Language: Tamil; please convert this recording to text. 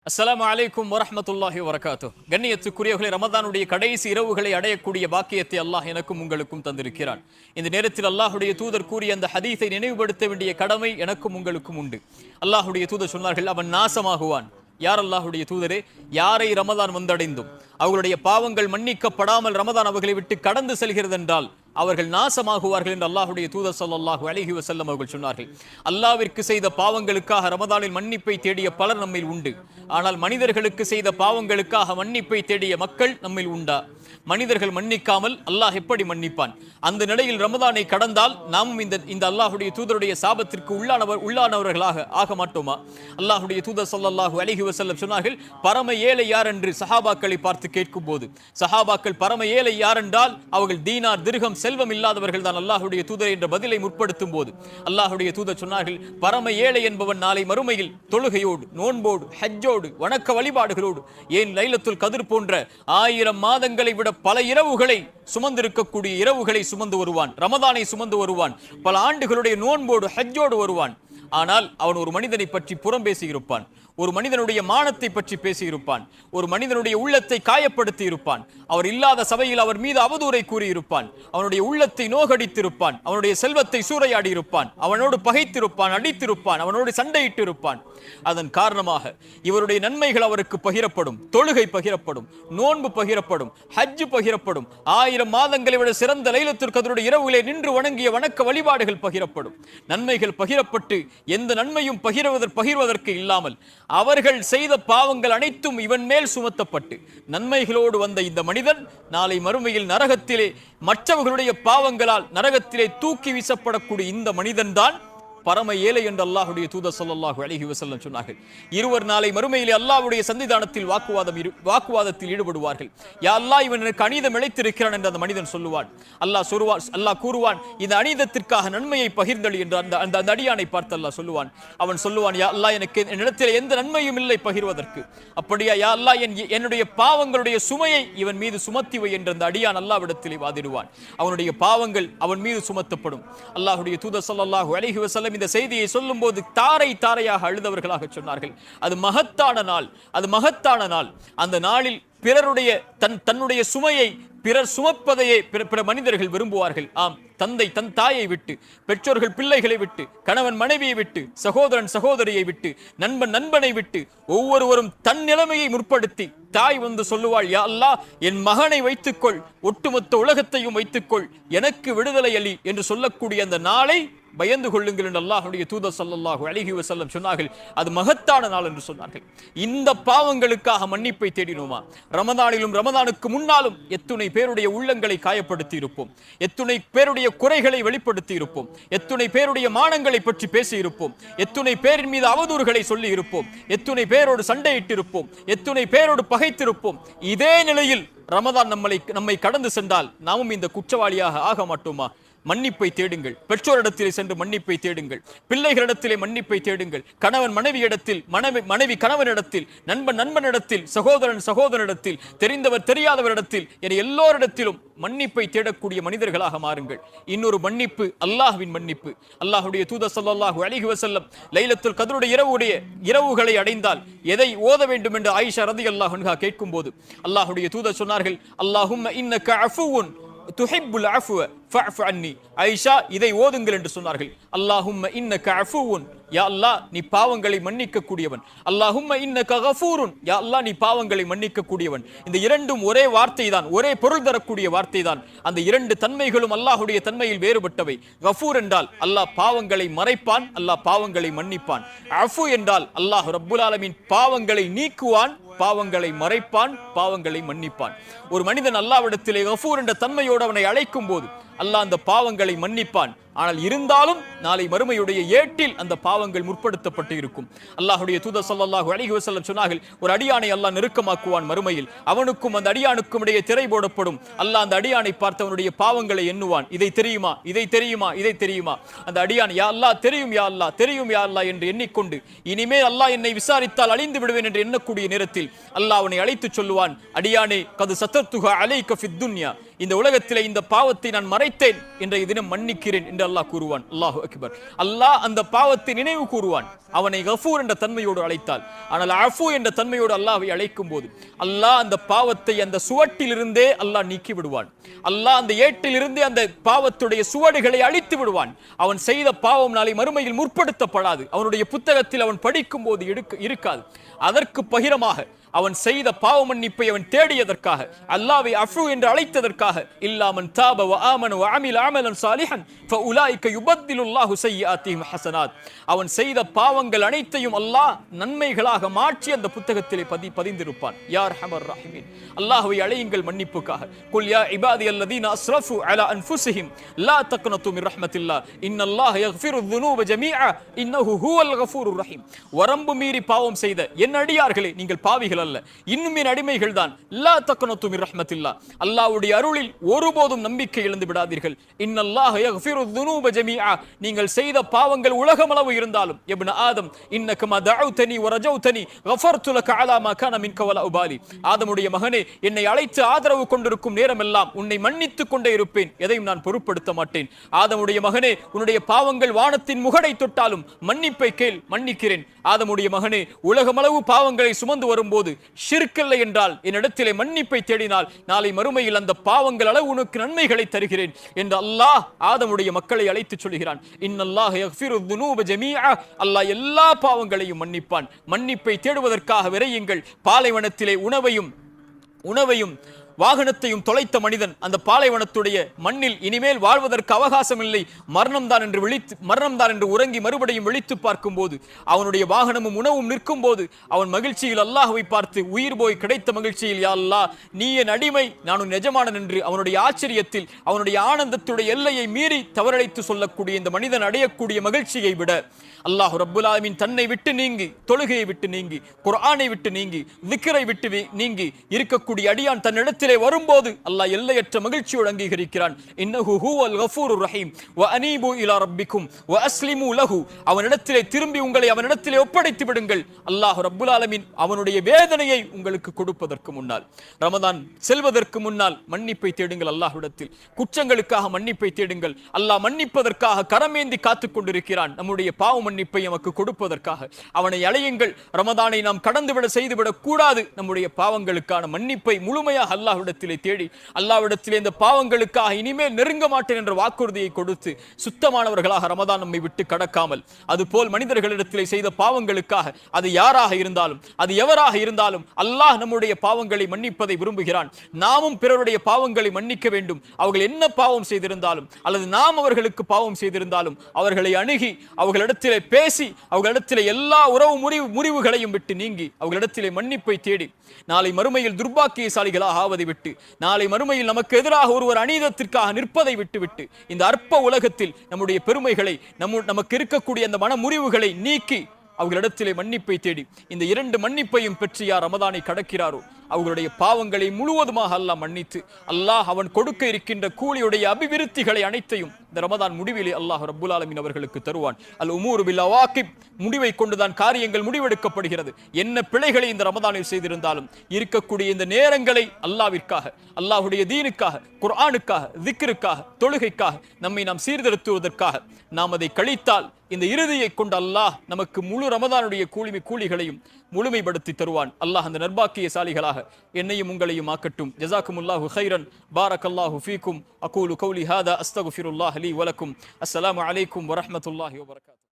அஸ்ஸலாமு அலைக்கும் வரஹ்மத்துல்லாஹி வபரகாத்துஹ். கண்ணியத்துக்குரியவர்களே, ரமதானுடைய கடைசி இரவுகளை அடையக்கூடிய பாக்கியத்தை அல்லாஹ் எனக்கும் உங்களுக்கும் தந்திருக்கிறான். இந்த நேரத்தில் அல்லாஹுடைய தூதர் கூறிய அந்த ஹதீஸை நினைவுபடுத்த வேண்டிய கடமை எனக்கும் உங்களுக்கும் உண்டு. அல்லாஹுடைய தூதர் சொன்னார்கள், அவன் நாசமாகுவான். யார் அல்லாஹுடைய தூதரே? யாரை ரமதான் வந்தடைந்தும் அவர்களுடைய பாவங்கள் மன்னிக்கப்படாமல் ரமதான் அவர்களை விட்டு கடந்து செல்கிறது என்றால் அவர்கள் நாசமாகுவார்கள் என்று அல்லாஹுடைய தூதர் ஸல்லல்லாஹு அலைஹி வஸல்லம் அவர்கள் சொன்னார்கள். அல்லாஹ்விற்கு செய்த பாவங்களுக்காக ரமதானில் மன்னிப்பை தேடிய பலர் நம்மில் உண்டு. ஆனால் மனிதர்களுக்கு செய்த பாவங்களுக்காக மன்னிப்பை தேடிய மக்கள் நம்மில் உண்டா? மனிதர்கள் மன்னிக்காமல் அல்லாஹ் எப்படி மன்னிப்பான்? அந்த நிலையில் ரமதானை கடந்தால் நாமும் இந்த அல்லாஹுடைய தூதருடைய சாபத்திற்கு உள்ளானவர்களாக ஆக மாட்டோமா? அல்லாஹுடைய தூதர் ஸல்லல்லாஹு அலைஹி வஸல்லம் சொன்னார்கள், பரம ஏழை யார் என்று சஹாபாக்களை பார்த்து கேட்கும் போது சஹாபாக்கள் பரம ஏழை யார் என்றால் அவர்கள் தீனார் திர்ஹம் செல்வம் இல்லாதவர்கள் தான் அல்லாஹுடைய தூதர் என்ற பதிலை முற்படுத்தும் போது அல்லாஹுடைய தூதர் சொன்னார்கள், பரம ஏழை என்பவன் நாளை மறுமையில் தொழுகையோடு, நோன்போடு, ஹஜ்ஜோடு, வணக்க வழிபாடுகளோடு, ஏன் லைலத்துல் கத்ர் போன்ற 1000 மாதங்களை விட பல இரவுகளை சுமந்திருக்கக்கூடிய இரவுகளை சுமந்து வருவான். ரமதானை சுமந்து வருவான். பல ஆண்டுகளுடைய நோன்போடு ஹஜ்ஜோடு வருவான். ஆனால் அவன் ஒரு மனிதனை பற்றி புறம் பேசியிருப்பான். ஒரு மனிதனுடைய மானத்தை பற்றி பேசியிருப்பான். ஒரு மனிதனுடைய உள்ளத்தை காயப்படுத்தி இருப்பான். அவர் இல்லாத சபையில் அவர் மீது அவதூறை கூறியிருப்பான். அவனுடைய உள்ளத்தை நோகடித்திருப்பான். அவனுடைய செல்வத்தை சூறையாடி இருப்பான். அவனோடு பகைத்திருப்பான், அடித்திருப்பான், அவனோடு சண்டையிட்டு இருப்பான். அதன் காரணமாக இவருடைய நன்மைகள் அவருக்கு பகிரப்படும். தொழுகை பகிரப்படும், நோன்பு பகிரப்படும், ஹஜ்ஜு பகிரப்படும். 1000 மாதங்களை விட சிறந்த லைலத்துல் கத்ருடைய இரவுகளை நின்று வணங்கிய வணக்க வழிபாடுகள் பகிரப்படும். நன்மைகள் பகிரப்பட்டு எந்த நன்மையும் பகிர்வதற்கு இல்லாமல் அவர்கள் செய்த பாவங்கள் அனைத்தும் இவன் மேல் சுமத்தப்பட்டு நன்மைகளோடு வந்த இந்த மனிதன் நாளை மறுமையில் நரகத்திலே மற்றவர்களுடைய பாவங்களால் நரகத்திலே தூக்கி வீசப்படக்கூடிய இந்த மனிதன் தான் பரம ஏழை என்று அல்லாஹுடைய தூதர் ஸல்லல்லாஹு அலைஹி வஸல்லம் சொன்னார்கள். இருவர் நாளை மறுமையிலே அல்லாஹ்வுடைய சன்னிதானத்தில் வாக்குவாதத்தில் ஈடுபடுவார்கள். யா அல்லாஹ், இவன் எனக்கு அநீதம் இழைத்திருக்கிறான் என்று அந்த மனிதன் சொல்லுவான். அல்லாஹ் கூறுவான், இந்த அநீதத்திற்காக நன்மையை பகிர்ந்தளி என்று அந்த அடியானை பார்த்து அல்லாஹ் சொல்லுவான். அவன் சொல்லுவான், யா அல்லாஹ், எனக்கு என்னிடத்தில் எந்த நன்மையும் இல்லை பகிர்வதற்கு. அப்படியா யா அல்லாஹ், என்னுடைய பாவங்களுடைய சுமையை இவன் மீது சுமத்தி வை என்று அந்த அடியான் அல்லாஹ்விடத்திலே வாதிடுவான். அவனுடைய பாவங்கள் அவன் மீது சுமத்தப்படும். அல்லாஹ்வுடைய தூதர் ஸல்லல்லாஹு அலைஹி வஸல்லம் இந்த செய்தியை சொல்லும் போது தாரை தாரையாக அழுதவர்களாக சொன்னார்கள். அது மகத்தான நாள். அந்த நாளில் பிறருடைய தன்னுடைய சுமையை பிறர் சுமப்பதையே பிற மனிதர்கள் விரும்புவார்கள். ஆம், தந்தை தன் தாயை விட்டு, பெற்றோர்கள் பிள்ளைகளை விட்டு, கணவன் மனைவியை விட்டு, சகோதரன் சகோதரியை விட்டு, நண்பன் நண்பனை விட்டு, ஒவ்வொருவரும் தன் நிலைமையை முற்படுத்தி தாய் வந்து சொல்லுவாள், யா அல்லாஹ், என் மகனை வைத்துக்கொள், ஒட்டுமொத்த உலகத்தையும் வைத்துக்கொள், எனக்கு விடுதலை அளி என்று சொல்லக்கூடிய அந்த நாளை பயந்து கொள்ளுங்கள் என்று அல்லாஹ்வுடைய தூதர் ஸல்லல்லாஹு அலைஹி வஸல்லம் சொன்னார்கள். அது மகத்தான நாள் என்று சொன்னார்கள். இந்த பாவங்களுக்காக மன்னிப்பை தேடினோமா? ரமதானிலும் ரமதானுக்கு முன்னாலும் எத்துணை பேருடைய உள்ளங்களை காயப்படுத்தி இருப்போம். எத்துணை பேருடைய குறைகளை வெளிப்படுத்தி இருப்போம். எத்துணை பேருடைய மானங்களை பற்றி பேசி இருப்போம். எத்துணை பேரின் மீது அவதூறுகளை சொல்லி இருப்போம். எத்துணை பேரோடு சண்டையிட்டு இருப்போம். எத்துணை பேரோடு பகைத்திருப்போம். இதே நிலையில் ரமதான் நம்மை கடந்து சென்றால் நாமும் இந்த குற்றவாளியாக ஆக மாட்டோமா? மன்னிப்பை தேடுங்கள். பெற்றோரிடத்திலே சென்று மன்னிப்பை தேடுங்கள். பிள்ளைகளிடத்திலே மன்னிப்பை தேடுங்கள். கணவன் மனைவியிடத்தில், மனைவி கணவனிடத்தில், நண்பன் நண்பனிடத்தில், சகோதரன் சகோதரனிடத்தில், தெரிந்தவர் தெரியாதவரிடத்தில் என எல்லோரிடத்திலும் மன்னிப்பை தேடக்கூடிய மனிதர்களாக மாறுங்கள். இன்னொரு மன்னிப்பு அல்லாஹ்வின் மன்னிப்பு. அல்லாஹ்வுடைய தூதர் ஸல்லல்லாஹு அலைஹி வஸல்லம் லைலத்துல் கத்ருடைய இரவுகளை அடைந்தால் எதை ஓத வேண்டும் என்று ஆயிஷா ரலியல்லாஹு அன்ஹா கேட்கும்போது அல்லாஹ்வுடைய தூதர் சொன்னார்கள், அல்லாஹும்ம இன்னக அஃபுவுன் துஹிப்புல் அஃப்வ ஃபஅஃபு அன்னி. ஆயிஷா, இதை ஓதுங்கள் என்று சொன்னார்கள். அல்லாஹும்ம இன்னக அஃபுவுன், யா அல்லாஹ், நீ பாவங்களை மன்னிக்க கூடியவன். அல்லாஹும்ம இன்னக கஃபூருன், யா அல்லாஹ், நீ பாவங்களை மன்னிக்க கூடியவன். இந்த இரண்டும் ஒரே வார்த்தை தான், ஒரே பொருள் தரக்கூடிய வார்த்தை தான். அந்த இரண்டு தன்மைகளும் அல்லாஹ்வுடைய தன்மையில் வேறுபட்டவை. கஃபூர் என்றால் அல்லாஹ் பாவங்களை மறைப்பான், அல்லாஹ் பாவங்களை மன்னிப்பான். அஃபு என்றால் அல்லாஹ் ரப்புல் ஆலமீன் பாவங்களை நீக்குவான், பாவங்களை மறைப்பான், பாவங்களை மன்னிப்பான். ஒரு மனிதன் அல்லாஹ்விடத்திலே கஃபூர் என்ற தன்மையோடு அவனை அழைக்கும் போது அல்லாஹ் அந்த பாவங்களை மன்னிப்பான். ஆனால் இருந்தாலும் நாளை மறுமையுடைய ஏட்டில் அந்த பாவங்கள் முற்படுத்தப்பட்டு இருக்கும். அல்லாஹ்வுடைய தூதர் ஸல்லல்லாஹு அலைஹி வஸல்லம் சொன்னார்கள், ஒரு அடியானை அல்லாஹ் நெருக்கமாக்குவான் மறுமையில். அவனுக்கும் அந்த அடியானுக்கும் இடையே திரை போடப்படும். அல்லாஹ் அந்த அடியானை பார்த்தவனுடைய பாவங்களை எண்ணுவான். இதை தெரியுமா, இதை தெரியுமா, இதை தெரியுமா? அந்த அடியான், யா அல்லாஹ், தெரியும் யா அல்லாஹ், தெரியும் யா அல்லாஹ் என்று எண்ணிக்கொண்டு இனிமேல் அல்லாஹ் என்னை விசாரித்தால் அழிந்து விடுவேன் என்று எண்ணக்கூடிய நேரத்தில் அல்லாஹ் அவனை அழைத்து சொல்லுவான், அடியானே, கது சத்தர்துஹா அலைக ஃபித் துன்யா, இந்த உலகத்திலே இந்த பாவத்தை நான் மறைத்தேன், இன்றைய தினம் மன்னிக்கிறேன் என்று அல்லாஹ் கூறுவான். அல்லாஹு அக்பர். அல்லாஹ் அந்த பாவத்தை நினைவு கூறுவான். அவனை கஃபூர் என்ற தன்மையோடு அழைத்தால். ஆனால் அஃபு என்ற தன்மையோடு அல்லாஹ்வை அழைக்கும் போது அல்லாஹ் அந்த பாவத்தை அந்த சுவட்டிலிருந்தே அல்லாஹ் நீக்கி விடுவான். அல்லாஹ் அந்த ஏட்டிலிருந்தே அந்த பாவத்துடைய சுவடுகளை அழித்து விடுவான். அவன் செய்த பாவம் நாளை மறுமையில் முற்படுத்தப்படாது. அவனுடைய புத்தகத்தில் அவன் படிக்கும் போது இருக்காது. அதற்கு பகிரமாக அவன் செய்த பாவ மன்னிப்பை அவன் தேடியதற்காக, அல்லாஹ்வை அஃபு என்று அழைத்ததற்காக, இல்லாமன் தாப வ ஆமன வ அமில அமலன் சாலிஹன் ஃபஉலாயிக யுபத்திலுல்லாஹு ஸய்யிஆத்திஹிம் ஹஸனாத். அவன் செய்த பாவங்கள் அனைத்தையும் அல்லாஹ் நன்மைகளாக மாற்றி அந்த புத்தகத்திலே பதிந்திருப்பான். யா அர்ஹமர் ரஹீமீன். அல்லாஹ்வை அழையுங்கள் மன்னிப்புக்காக. குல் யா இபாதியல்லதீன அஸ்ரஃபு அலா அன்ஃபுஸிஹிம் லா தக்னது மின் ரஹ்மத்தில்லாஹ் இன்னல்லாஹ யக்ஃபிரு ذுனூப ஜமீஅ இன்னஹு ஹுவல் கஃபூருர் ரஹீம். வரம்பு மீறி பாவம் செய்த என் அடியார்களே, நீங்கள் பாவிகள் அல்ல, இன்னும் என் அடிமைகள் தான். லா தக்னது மின் ரஹ்மத்தில்லாஹ். அல்லாஹ்வுடைய அருளில் ஒருபோதும் நம்பிக்கை இழந்து விடாதீர்கள். இன்னல்லாஹ யக்ஃபிரு ذுனூப ஜமீஅ. நீங்கள் செய்த பாவங்கள் உலகமளவு இருந்தாலும், இப்ன ஆதம் இன்னக மா தஅவுதனி வ ரஜௌதனி கஃபர்து லக அலா மா கான மின்க வலா உபாலி. ஆதமுடைய மகனே, என்னை அழைத்து ஆதரவு கொண்டிருக்கும் நேரமெல்லாம் உன்னை மன்னித்துக் கொண்டே இருப்பேன், எதையும் நான் பொருட்படுத்த மாட்டேன். ஆதமுடைய மகனே, உன்னுடைய பாவங்கள் வானத்தின் முகடை தொட்டாலும் மன்னிப்பை கேள், மன்னிக்கிறேன். ஆதமுடைய மகனே, உலகமளவு பாவங்களை சுமந்து வரும்போது ஷிர்க் என்றால் என்னிடத்திலே மன்னிப்பை தேடினால் நாளை மறுமையில் அந்த பாவங்கள் அளவு உனக்கு நன்மைகளை தருகிறேன் என்று அல்லாஹ் ஆதமுடைய மக்களை அழைத்து சொல்கிறான். இன்னல்லாஹ யக்ஃபிரு ذுனூப ஜமீஅ. அல்லாஹ் எல்லா பாவங்களையும் மன்னிப்பான். மன்னிப்பை தேடுவதற்காக விரையுங்கள். பாலைவனத்திலே உணவையும் வாகனத்தையும் தொலைத்த மனிதன் அந்த பாலைவனத்துடைய மண்ணில் இனிமேல் வாழ்வதற்கு அவகாசம் இல்லை, மரணம்தான் என்று உறங்கி மறுபடியும் விழித்து பார்க்கும் போது அவனுடைய வாகனமும் உணவும் நிற்கும் போது அவன் மகிழ்ச்சியில் அல்லாஹ்வை பார்த்து உயிர் போய் கிடைத்த மகிழ்ச்சியில், யா அல்லாஹ் நீ என் அடிமை, நான் உன் எஜமானன் என்று அவனுடைய ஆச்சரியத்தில் அவனுடைய ஆனந்தத்துடைய எல்லையை மீறி தவறழைத்து சொல்லக்கூடிய இந்த மனிதன் அடையக்கூடிய மகிழ்ச்சியை விட அல்லாஹ் ரப்புல் ஆலமீன் தன்னை விட்டு நீங்கி, தொழுகையை விட்டு நீங்கி, குர்ஆனை விட்டு நீங்கி, திக்ரை விட்டு நீங்கி இருக்கக்கூடிய அடியான் தன்னிடத்திலே வரும்போது அல்லாஹ் எல்லையற்ற மகிழ்ச்சியோடு அங்கீகரிக்கிறான். இன்னஹு ஹுவல் கஃபூருர் ரஹீம் வ அனீபு இலா ரப்பிக்கும் வ அஸ்லிமு லஹு. அவனிடத்திலே திரும்பி உங்களை அவனிடத்திலே ஒப்படைத்து விடுங்கள். அல்லாஹ் ரப்புல் ஆலமீன் அவனுடைய வேதனையை உங்களுக்கு கொடுப்பதற்கு முன்னால், ரமதான் செல்வதற்கு முன்னால் மன்னிப்பை தேடுங்கள். அல்லாஹ்விடத்தில் குற்றங்களுக்காக மன்னிப்பை தேடுங்கள். அல்லாஹ் மன்னிப்பதற்காக கரமேந்தி காத்துக் கொண்டிருக்கிறான். நம்முடைய பாவ மன்னிப்பை நமக்கு கொடுப்பதற்காக அவனை அழையுங்கள். ரமதானை நாம் கடந்துவிட செய்துவிடக் கூடாது. நம்முடைய பாவங்களுக்கான மன்னிப்பை முழுமையாக அல்லாஹ்விடத்திலே தேடி அல்லாஹ்விடத்திலே இந்த பாவங்களுக்காக இனிமேல் நெருங்க மாட்டேன் என்ற வாக்குறுதியை கொடுத்து சுத்தமானவர்களாக ரமதான் நம்மை விட்டு கடக்காமல், அதுபோல் மனிதர்களிடத்திலே செய்த பாவங்களுக்காக அது யாராக இருந்தாலும் அது எவராக இருந்தாலும் அல்லாஹ் நம்முடைய பாவங்களை மன்னிப்பதை விரும்புகிறான். நாமும் பிறருடைய பாவங்களை மன்னிக்க வேண்டும். அவர்கள் என்ன பாவம் செய்திருந்தாலும் அல்லது நாம் அவர்களுக்கு பாவம் செய்திருந்தாலும் அவர்களை அணுகி அவர்களிடத்திலே பேசி அவர்களிடத்திலே எல்லா உறவு முறிவுகளையும் விட்டு நீங்கி அவர்களிடத்திலே மன்னிப்பை தேடி நாளை மறுமையில் துர்பாக்கியசாலிகளாக ஆவதை விட்டு, நாளை மறுமையில் நமக்கு எதிராக ஒருவர் அநீதத்திற்காக நிற்பதை விட்டுவிட்டு இந்த அற்ப உலகத்தில் நம்முடைய பெருமைகளை நமக்கு இருக்கக்கூடிய அந்த மன முறிவுகளை நீக்கி அவர்களிடத்திலே மன்னிப்பை தேடி இந்த இரண்டு மன்னிப்பையும் பெற்று யார் ரமதானை கடக்கிறாரோ அவர்களுடைய பாவங்களை முழுவதுமாக அல்லாஹ் மன்னித்து அல்லாஹ் அவன் கொடுக்க இருக்கின்ற கூலியுடைய அபிவிருத்திகளை அனைத்தையும் இந்த ரமதான் முடிவிலே அல்லாஹ் ரப்புல் ஆலமீன் அவர்களுக்கு தருவான். அல் உமூரு பில் அவாகிப். முடிவை கொண்டுதான் காரியங்கள் முடிவெடுக்கப்படுகிறது. என்ன பிழைகளை இந்த ரமதானில் செய்திருந்தாலும் இருக்கக்கூடிய இந்த நேரங்களை அல்லாஹ்விற்காக, அல்லாஹ்வுடைய தீனுக்காக, குர்ஆனுக்காக, திக்ருக்காக, தொழுகைக்காக நம்மை நாம் சீர்திருத்துவதற்காக நாம் அதை கழித்தால் இந்த இறுதியை கொண்டு அல்லாஹ் நமக்கு முழு ரமதானுடைய கூலிகளையும் முழுமைப்படுத்தி தருவான். அல்லாஹ் அந்த நர்பாக்கியசாலிகளாக என்னையும் உங்களையும் ஆக்கட்டும். ஜஸாக்குமுல்லாஹு கைரன். பாரக்கல்லாஹு ஃபீக்கும். அகூலு கௌலி ஹாதா அஸ்தக்ஃபிருல்லாஹ் லீ வலக்கும். அஸ்ஸலாமு அலைக்கும் வரஹ்மத்துல்லாஹி வபரகாத்துஹு.